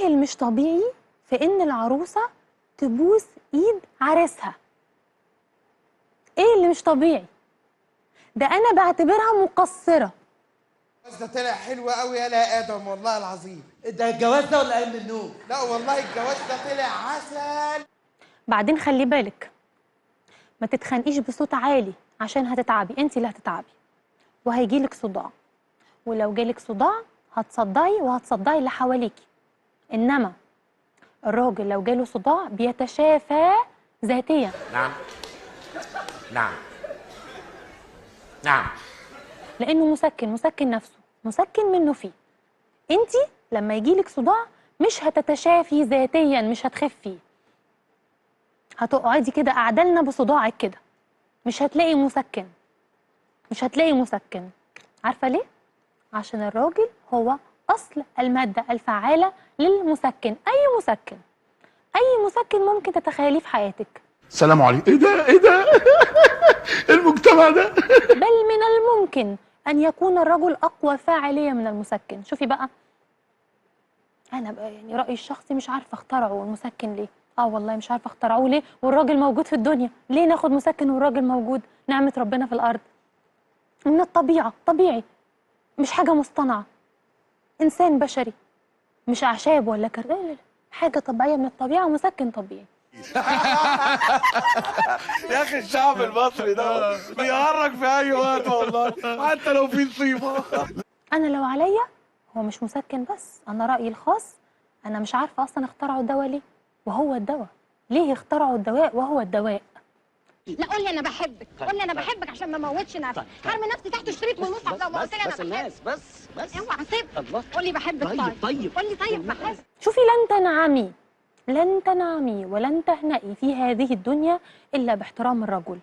ايه اللي مش طبيعي في ان العروسه تبوس ايد عريسها؟ ايه اللي مش طبيعي؟ ده انا بعتبرها مقصره. الجواز ده طلع حلو قوي يا ادم والله العظيم. ده الجواز ده ولا قايم من النوم؟ لا والله الجواز ده طلع عسل. بعدين خلي بالك ما تتخانقيش بصوت عالي عشان هتتعبي، انت اللي هتتعبي وهيجيلك صداع، ولو جالك صداع هتصدعي وهتصدعي اللي حواليكي. انما الراجل لو جاله صداع بيتشافى ذاتيا. نعم نعم نعم. لانه مسكن نفسه، مسكن منه فيه. انت لما يجيلك صداع مش هتتشافي ذاتيا، مش هتخفي، هتقعدي كده قاعده لنا بصداعك كده، مش هتلاقي مسكن، مش هتلاقي مسكن. عارفه ليه؟ عشان الراجل هو اصل الماده الفعاله للمسكن. اي مسكن، اي مسكن ممكن تتخيليه في حياتك. السلام عليكم. ايه ده ايه ده المجتمع ده. بل من الممكن ان يكون الرجل اقوى فاعليه من المسكن. شوفي بقى، انا بقى يعني رايي الشخصي مش عارفه اخترعوا المسكن ليه. والله مش عارفه اخترعوه ليه والراجل موجود في الدنيا. ليه ناخد مسكن والراجل موجود؟ نعمه ربنا في الارض، من الطبيعه، طبيعي، مش حاجه مصطنعه، انسان بشري، مش اعشاب ولا لا، حاجه طبيعيه من الطبيعه ومسكن طبيعي. يا اخي الشعب المصري ده بيهرج في اي وقت والله، حتى لو في نصيبه. انا لو عليا هو مش مسكن بس، انا رايي الخاص انا مش عارفه اصلا اخترعوا الدواء ليه وهو الدواء. ليه اخترعوا الدواء وهو الدواء؟ لا قول لي انا بحبك، قول لي انا بحبك عشان ما اموتش نفسي. هرمي نفسي تحت الشريط والمصحف لو ما قلت لي انا بحبك. بس اوعى سيبني. قول لي بحبك. طيب قول لي طيب بحبك. شوفي، لن تنعمي، لن تنعمي ولن تهنئي في هذه الدنيا الا باحترام الرجل.